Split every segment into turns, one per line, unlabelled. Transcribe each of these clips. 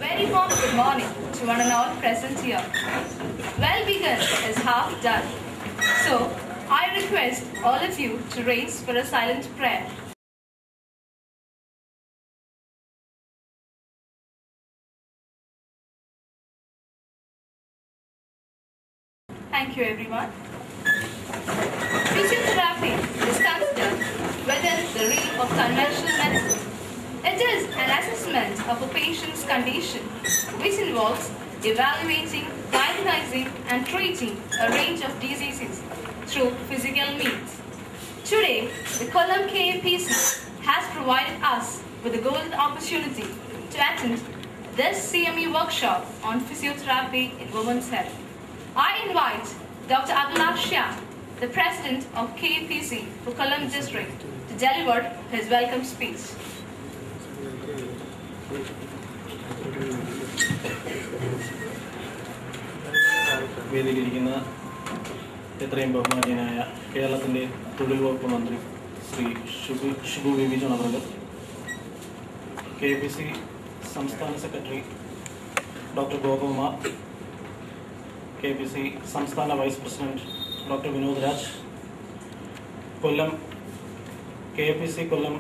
Very warm good morning to one and all present here. Well begun is half done. So, I request all of you to raise for a silent prayer. Thank you, everyone. Physiotherapy is considered within the realm of conventional medicine. It is an assessment of a patient's condition, which involves evaluating, diagnosing, and treating a range of diseases through physical means. Today, the Kollam KAPC has provided us with a golden opportunity to attend this CME workshop on physiotherapy in women's health. I invite Dr. Abdullah Shah, the President of KAPC for Kollam District, to deliver his welcome speech.
വേദിയിലിരിക്കുന്ന എത്രയും ബഹുമാന്യനായ കേരളത്തിൻ്റെ തൊഴിൽ വകുപ്പ് മന്ത്രി ശ്രീ ഷിബു ബേബി ജോൺ അവർ, KAPC സംസ്ഥാന secretary doctor Gopakumar, KAPC സംസ്ഥാന vice president doctor Vinod Raj, Kollam KAPC Kollam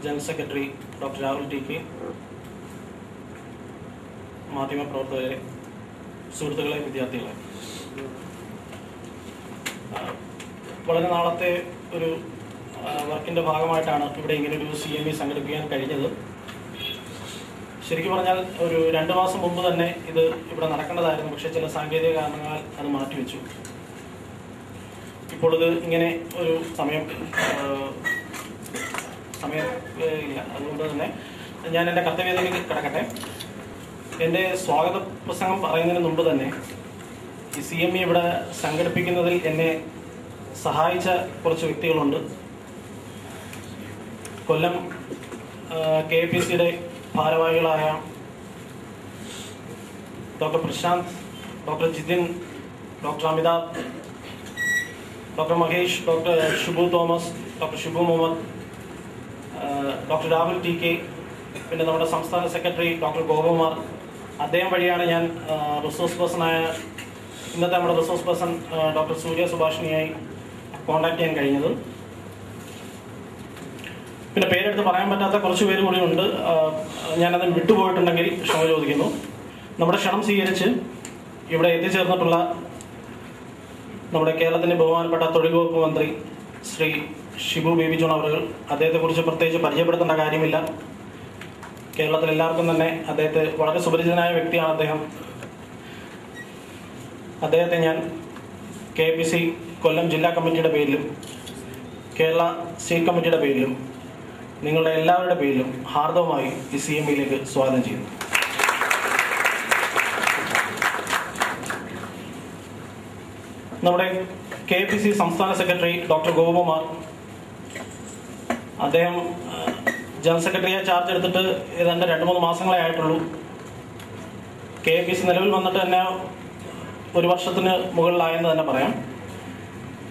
general secretary doctor Rahul TK, മാധ്യമപ്രവർത്തകരെ, സുഹൃത്തുക്കളെ, വിദ്യാർത്ഥികളെ, വളരെ നാളത്തെ ഒരു വർക്കിൻ്റെ ഭാഗമായിട്ടാണ് ഇവിടെ ഇങ്ങനൊരു CME സംഘടിപ്പിക്കാൻ കഴിഞ്ഞത്. ശരിക്കും പറഞ്ഞാൽ ഒരു 2 മാസം മുമ്പ് തന്നെ ഇത് ഇവിടെ നടക്കേണ്ടതായിരുന്നു. പക്ഷേ ചില സാങ്കേതിക കാരണങ്ങളാൽ അത് മാറ്റിവെച്ചു. ഇപ്പോൾ ഇത് ഇങ്ങനെ ഒരു സമയം ഇല്ല. അതുകൊണ്ട് തന്നെ ഞാൻ എൻ്റെ കർത്തവ്യത്തിലേക്ക് കിടക്കട്ടെ. എൻ്റെ സ്വാഗത പ്രസംഗം പറയുന്നതിന് മുമ്പ് തന്നെ ഈ CME ഇവിടെ സംഘടിപ്പിക്കുന്നതിൽ എന്നെ സഹായിച്ച കുറച്ച് വ്യക്തികളുണ്ട്. കൊല്ലം KAPCയുടെ ഭാരവാഹികളായ doctor Prashanth, doctor Jithin, doctor Amitabh, doctor Mahesh, doctor Shibu Thomas, doctor Shibu Muhammad, doctor Rahul TK, പിന്നെ നമ്മുടെ സംസ്ഥാന സെക്രട്ടറി ഡോക്ടർ ഗോപകുമാർ. അദ്ദേഹം വഴിയാണ് ഞാൻ റിസോഴ്സ് പേഴ്സണായ ഇന്നത്തെ നമ്മുടെ റിസോഴ്സ് പേഴ്സൺ ഡോക്ടർ സൂര്യ സുഭാഷിനിയായി കോൺടാക്ട് ചെയ്യാൻ കഴിഞ്ഞത്. പിന്നെ പേരെടുത്ത് പറയാൻ പറ്റാത്ത കുറച്ച് പേര് കൂടി ഉണ്ട്. ഞാനത് വിട്ടുപോയിട്ടുണ്ടെങ്കിൽ ക്ഷമ ചോദിക്കുന്നു. നമ്മുടെ ക്ഷണം സ്വീകരിച്ച് ഇവിടെ എത്തിച്ചേർന്നിട്ടുള്ള നമ്മുടെ കേരളത്തിൻ്റെ ബഹുമാനപ്പെട്ട തൊഴിൽ വകുപ്പ് മന്ത്രി ശ്രീ ഷിബു ബേബി ജോൺ അവർ, അദ്ദേഹത്തെക്കുറിച്ച് പ്രത്യേകിച്ച് പരിചയപ്പെടുത്തേണ്ട കാര്യമില്ല. കേരളത്തിൽ എല്ലാവർക്കും തന്നെ അദ്ദേഹത്തെ വളരെ സുപരിചിതനായ വ്യക്തിയാണ് അദ്ദേഹം. അദ്ദേഹത്തെ ഞാൻ KAPC കൊല്ലം ജില്ലാ കമ്മിറ്റിയുടെ പേരിലും കേരള സ്റ്റേറ്റ് കമ്മിറ്റിയുടെ പേരിലും നിങ്ങളുടെ എല്ലാവരുടെ പേരിലും ഹാർദവമായി ഈ CMEയിലേക്ക് സ്വാഗതം ചെയ്യുന്നു. നമ്മുടെ KAPC സംസ്ഥാന സെക്രട്ടറി ഡോക്ടർ ഗോപകുമാർ, അദ്ദേഹം ജനറൽ സെക്രട്ടറിയായി ചാർജ് എടുത്തിട്ട് ഏതാണ്ട് 2-3 മാസങ്ങളെ ആയിട്ടുള്ളൂ. KAPC നിലവിൽ വന്നിട്ട് തന്നെ 1 വർഷത്തിന് മുകളിലായെന്ന് തന്നെ പറയാം.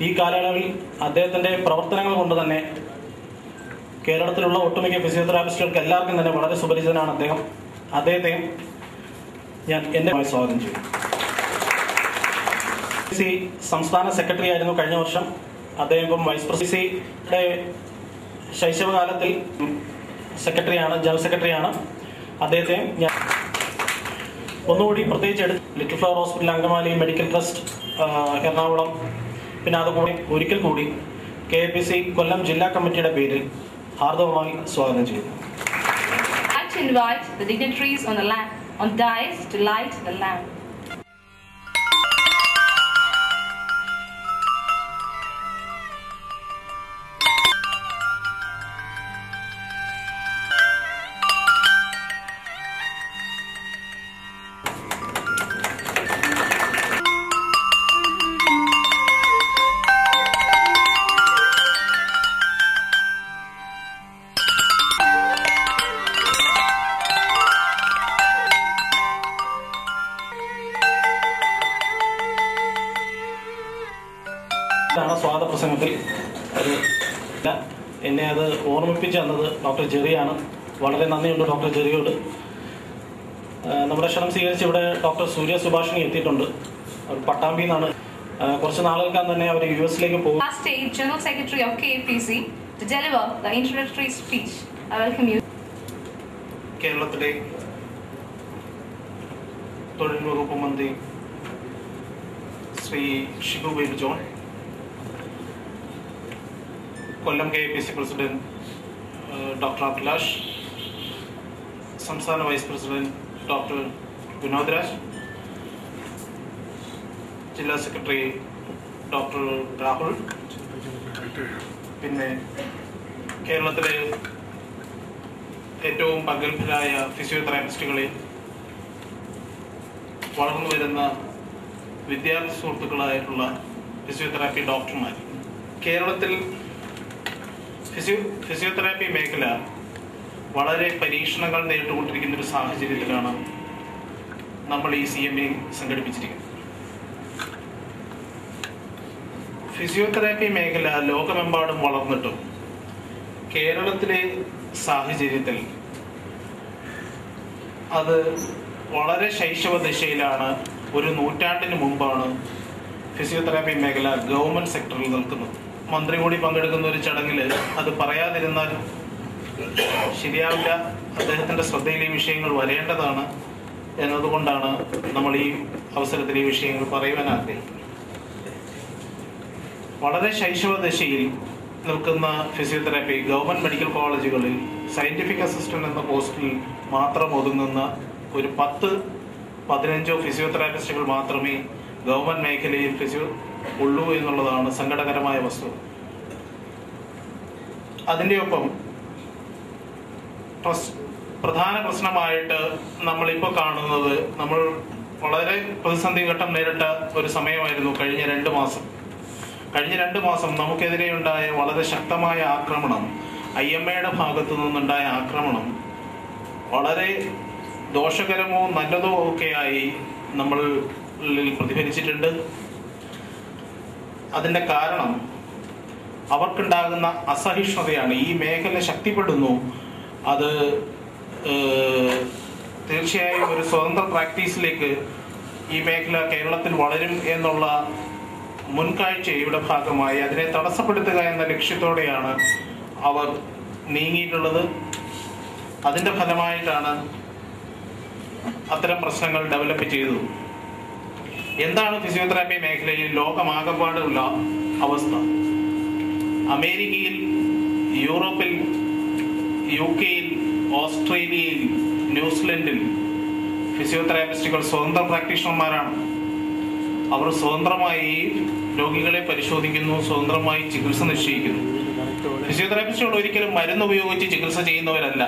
ഈ കാലയളവിൽ അദ്ദേഹത്തിൻ്റെ പ്രവർത്തനങ്ങൾ കൊണ്ട് തന്നെ കേരളത്തിലുള്ള ഒട്ടുമിക്ക ഫിസിയോതെറാപ്പിസ്റ്റുകൾക്ക് എല്ലാവർക്കും തന്നെ വളരെ സുപരിചിതനാണ് അദ്ദേഹം. അദ്ദേഹത്തെയും ഞാൻ എൻ്റെ സ്വാഗതം ചെയ്യും. KAPC സംസ്ഥാന സെക്രട്ടറി ആയിരുന്നു കഴിഞ്ഞ വർഷം. അദ്ദേഹം ഇപ്പം വൈസ് പ്രസിഡന്റ് ശൈശവകാലത്തിൽ സെക്രട്ടറിയാണ്, ജനറൽ സെക്രട്ടറിയാണ്. അദ്ദേഹത്തെ ഞാൻ ഒന്നുകൂടി പ്രത്യേകിച്ച് little flower hospital Angamaly, medical trust Ernakulam, പിന്നെ അതുകൂടി ഒരിക്കൽ കൂടി KAPC കൊല്ലം ജില്ലാ കമ്മിറ്റിയുടെ പേരിൽ ഹാർദവമായി സ്വാഗതം ചെയ്യുന്നു.
I invite the dignitaries on dais to light the lamp.
സ്വാഗത പ്രസംഗത്തിൽ എന്നെ അത് ഓർമ്മിപ്പിച്ചു തന്നത് ഡോക്ടർ ജെറിയാണ്. വളരെ നന്ദിയുണ്ട് ഡോക്ടർ ജെറിയോട്. നമ്മുടെ ക്ഷണം സ്വീകരിച്ച് ഇവിടെ ഡോക്ടർ സൂര്യ സുഭാഷിണി എത്തിയിട്ടുണ്ട്. പട്ടാമ്പിയിൽ നിന്നാണ്. കുറച്ച് നാളുകൾക്കാൻ തന്നെ അവർ US-ലേക്ക് പോകും.
State General Secretary of KAPC to deliver the introductory speech. I welcome you.
കേരളത്തിലെ തൊഴിൽ വകുപ്പ് മന്ത്രി Shri Shibu Baby John, Kollam KAPC president doctor Abhilash, സംസ്ഥാന vice president doctor Vinod Raj, ജില്ലാ സെക്രട്ടറി ഡോക്ടർ രാഹുൽ, പിന്നെ കേരളത്തിലെ ഏറ്റവും പ്രഗത്ഭരായ ഫിസിയോതെറാപ്പിസ്റ്റുകളിൽ വളർന്നു വരുന്ന വിദ്യാർത്ഥി സുഹൃത്തുക്കളായിട്ടുള്ള ഫിസിയോതെറാപ്പി ഡോക്ടർമാർ. കേരളത്തിൽ ഫിസിയോതെറാപ്പി മേഖല വളരെ പരീക്ഷണങ്ങൾ നേരിട്ടുകൊണ്ടിരിക്കുന്ന ഒരു സാഹചര്യത്തിലാണ് നമ്മൾ ഈ CMA സംഘടിപ്പിച്ചിരിക്കുന്നത്. ഫിസിയോതെറാപ്പി മേഖല ലോകമെമ്പാടും വളർന്നിട്ടും കേരളത്തിലെ സാഹചര്യത്തിൽ അത് വളരെ ശൈശവ ദശയിലാണ്. ഒരു നൂറ്റാണ്ടിന് മുമ്പാണ് ഫിസിയോതെറാപ്പി മേഖല ഗവൺമെന്റ് സെക്ടറിൽ നിൽക്കുന്നത്. മന്ത്രി കൂടി പങ്കെടുക്കുന്ന ഒരു ചടങ്ങിൽ അത് പറയാതിരുന്നാൽ ശരിയാവില്ല. അദ്ദേഹത്തിന്റെ ശ്രദ്ധയിൽ ഈ വിഷയങ്ങൾ വരേണ്ടതാണ് എന്നതുകൊണ്ടാണ് നമ്മൾ ഈ അവസരത്തിൽ ഈ വിഷയങ്ങൾ പറയുവാൻ ആഗ്രഹിക്കുന്നത്. വളരെ ശൈശവ ദശയിൽ നിൽക്കുന്ന ഫിസിയോതെറാപ്പി ഗവൺമെന്റ് മെഡിക്കൽ കോളേജുകളിൽ സയന്റിഫിക് അസിസ്റ്റന്റ് എന്ന പോസ്റ്റിൽ മാത്രം ഒതുങ്ങുന്ന ഒരു 10-15 ഫിസിയോതെറാപ്പിസ്റ്റുകൾ മാത്രമേ ഗവൺമെന്റ് മേഖലയിൽ ഉള്ളൂ എന്നുള്ളതാണ് സങ്കടകരമായ വസ്തുത. അതിൻ്റെ ഒപ്പം പ്രധാന പ്രശ്നമായിട്ട് നമ്മളിപ്പോൾ കാണുന്നത്, നമ്മൾ വളരെ പ്രതിസന്ധി ഘട്ടം നേരിട്ട ഒരു സമയമായിരുന്നു കഴിഞ്ഞ 2 മാസം. കഴിഞ്ഞ 2 മാസം നമുക്കെതിരെ ഉണ്ടായ വളരെ ശക്തമായ ആക്രമണം, IMAയുടെ ഭാഗത്തു നിന്നുണ്ടായ ആക്രമണം വളരെ ദോഷകരമോ നല്ലതോ ഒക്കെയായി നമ്മൾ പ്രതിഫലിച്ചിട്ടുണ്ട്. അതിൻ്റെ കാരണം അവർക്കുണ്ടാകുന്ന അസഹിഷ്ണുതയാണ്. ഈ മേഖല ശക്തിപ്പെടുന്നു. അത് തീർച്ചയായും ഒരു സ്വതന്ത്ര പ്രാക്ടീസിലേക്ക് ഈ മേഖല കേരളത്തിൽ വളരും എന്നുള്ള മുൻകാഴ്ചയുടെ ഭാഗമായി അതിനെ തടസ്സപ്പെടുത്തുക എന്ന ലക്ഷ്യത്തോടെയാണ് അവർ നീങ്ങിയിട്ടുള്ളത്. അതിൻ്റെ ഫലമായിട്ടാണ് അത്തരം പ്രശ്നങ്ങൾ ഡെവലപ്പ് ചെയ്തത്. എന്താണ് ഫിസിയോതെറാപ്പി മേഖലയിൽ ലോകമാകപ്പാടുള്ള അവസ്ഥ? അമേരിക്കയിൽ, യൂറോപ്പിൽ, UK-യിൽ, ഓസ്ട്രേലിയയിൽ, ന്യൂസിലൻഡിൽ ഫിസിയോതെറാപ്പിസ്റ്റുകൾ സ്വതന്ത്ര പ്രാക്ടീഷണർമാരാണ്. അവർ സ്വതന്ത്രമായി രോഗികളെ പരിശോധിക്കുന്നു, സ്വതന്ത്രമായി ചികിത്സ നിശ്ചയിക്കുന്നു. ഫിസിയോതെറാപ്പിസ്റ്റുകൾ ഒരിക്കലും മരുന്ന് ഉപയോഗിച്ച് ചികിത്സ ചെയ്യുന്നവരല്ല.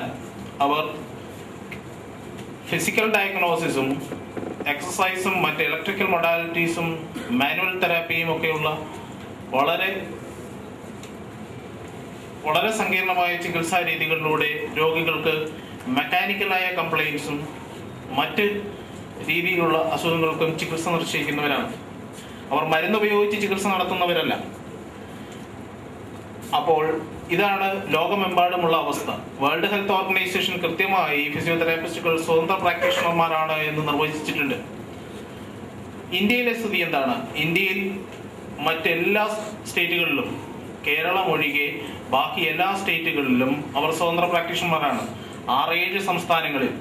അവർ ഫിസിക്കൽ ഡയഗ്നോസിസും എക്സസൈസും മറ്റ് ഇലക്ട്രിക്കൽ മൊഡാലിറ്റീസും മാനുവൽ തെറാപ്പിയും ഒക്കെയുള്ള വളരെ വളരെ സങ്കീർണമായ ചികിത്സാ രീതികളിലൂടെ രോഗികൾക്ക് മെക്കാനിക്കലായ കംപ്ലയിൻസും മറ്റ് രീതിയിലുള്ള അസുഖങ്ങൾക്കും ചികിത്സ നിശ്ചയിക്കുന്നവരാണ്. അവർ മരുന്ന് ഉപയോഗിച്ച് ചികിത്സ നടത്തുന്നവരല്ല. അപ്പോൾ ഇതാണ് ലോകമെമ്പാടുമുള്ള അവസ്ഥ. വേൾഡ് ഹെൽത്ത് ഓർഗനൈസേഷൻ കൃത്യമായി ഫിസിയോതെറാപ്പിസ്റ്റുകൾ സ്വതന്ത്ര പ്രാക്ടീഷണർമാരാണ് എന്ന് നിർവചിച്ചിട്ടുണ്ട്. ഇന്ത്യയിലെ സ്ഥിതി എന്താണ്? ഇന്ത്യയിൽ മറ്റെല്ലാ സ്റ്റേറ്റുകളിലും, കേരളം ഒഴികെ ബാക്കി എല്ലാ സ്റ്റേറ്റുകളിലും അവർ സ്വതന്ത്ര പ്രാക്ടീഷണർമാരാണ്. 6-7 സംസ്ഥാനങ്ങളിൽ,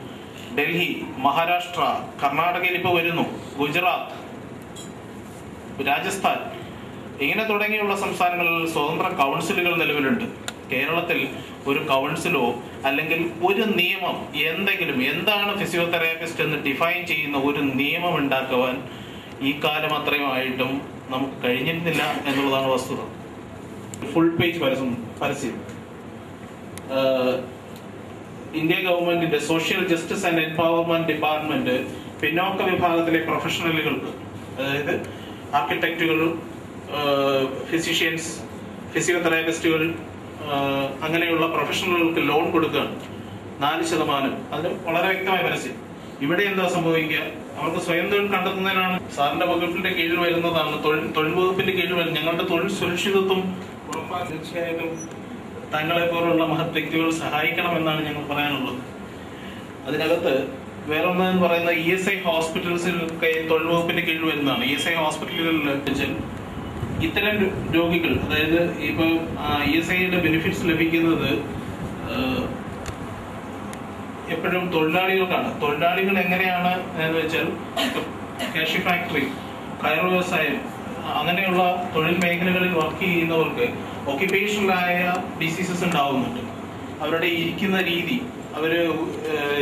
ഡൽഹി, മഹാരാഷ്ട്ര, കർണാടകയിൽ ഇപ്പോൾ വരുന്നു, ഗുജറാത്ത്, രാജസ്ഥാൻ, ഇങ്ങനെ തുടങ്ങിയുള്ള സംസ്ഥാനങ്ങളിൽ സ്വതന്ത്ര കൗൺസിലുകൾ നിലവിലുണ്ട്. കേരളത്തിൽ ഒരു കൗൺസിലോ അല്ലെങ്കിൽ ഒരു നിയമം, എന്താണ് ഫിസിയോതെറാപ്പിസ്റ്റ് എന്ന് ഡിഫൈൻ ചെയ്യുന്ന ഒരു നിയമം ഉണ്ടാക്കുവാൻ ഈ കാലം അത്രയുമായിട്ടും നമുക്ക് കഴിഞ്ഞിരുന്നില്ല എന്നുള്ളതാണ് വസ്തുത. ഫുൾ പേജ് പരസ്യം ഇന്ത്യ ഗവൺമെന്റിന്റെ social justice and empowerment department പിന്നോക്ക വിഭാഗത്തിലെ പ്രൊഫഷണലുകൾക്ക്, അതായത് ആർക്കിടെക്റ്റുകൾ, ഫിസിഷ്യൻസ്, ഫിസിയോതെറാപ്പിസ്റ്റുകൾ, അങ്ങനെയുള്ള പ്രൊഫഷണലുകൾക്ക് ലോൺ കൊടുക്കുകയാണ് 4%. അതിന് വളരെ വ്യക്തമായ പരസ്യം. ഇവിടെ എന്താ സംഭവിക്കുക? അവർക്ക് സ്വയം തൊഴിൽ കണ്ടെത്തുന്നതിനാണ്. സാറിന്റെ വകുപ്പിന്റെ കീഴിൽ വരുന്നതാണ്, തൊഴിൽ വകുപ്പിന്റെ കീഴിൽ വരുന്നത്. ഞങ്ങളുടെ തൊഴിൽ സുരക്ഷിതത്വം ഉറപ്പാക്കാൻ തീർച്ചയായിട്ടും തങ്ങളെ പോലുള്ള മഹത് വ്യക്തികൾ സഹായിക്കണമെന്നാണ് ഞങ്ങൾ പറയാനുള്ളത്. അതിനകത്ത്
വേറൊന്നെന്ന് പറയുന്ന ESI ഹോസ്പിറ്റൽസിൽ തൊഴിൽ വകുപ്പിന്റെ കീഴിൽ വരുന്നതാണ്. ESI ഹോസ്പിറ്റലുകളിൽ വെച്ചാൽ ഇത്തരം രോഗികൾ, അതായത് ഇപ്പൊ ESIയുടെ ബെനിഫിറ്റ്സ് ലഭിക്കുന്നത് എപ്പോഴും തൊഴിലാളികൾക്കാണ്. തൊഴിലാളികൾ എങ്ങനെയാണ് എന്ന് വെച്ചാൽ കാഷ്യൂ ഫാക്ടറി, കയർ വ്യവസായം, അങ്ങനെയുള്ള തൊഴിൽ മേഖലകളിൽ വർക്ക് ചെയ്യുന്നവർക്ക് ഒക്യുപേഷണലായ ഡിസീസസ് ഉണ്ടാവുന്നുണ്ട്. അവരുടെ ഇരിക്കുന്ന രീതി, അവര്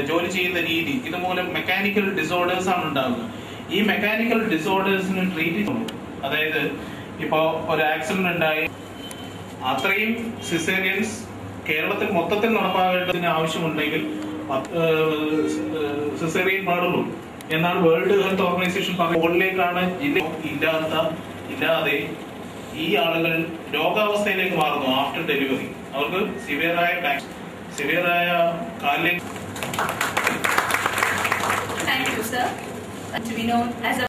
ജോലി ചെയ്യുന്ന രീതി, ഇതുമൂലം മെക്കാനിക്കൽ ഡിസോർഡേഴ്സ് ആണ് ഉണ്ടാകുന്നത്. ഈ മെക്കാനിക്കൽ ഡിസോർഡേഴ്സിന് ട്രീറ്റ് ചെയ്യുന്നു. അതായത് ഇപ്പോ ഒരു ആക്സിഡന്റ് ഉണ്ടായി, അത്രയും സിസേറിയൻസ് കേരളത്തിൽ മൊത്തത്തിൽ നടപ്പാകേണ്ടതിന് ആവശ്യമുണ്ടെങ്കിൽ സിസേറിയൻ പാടുള്ളൂ എന്നാണ് വേൾഡ് ഹെൽത്ത് ഓർഗനൈസേഷൻ മുകളിലേക്കാണ് ഇല്ലാതെ ഈ ആളുകൾ രോഗാവസ്ഥയിലേക്ക് മാറുന്നു. ആഫ്റ്റർ ഡെലിവറി അവർക്ക് സിവിയറായ കാലിലേക്ക്.
Thank you, sir. To be known as a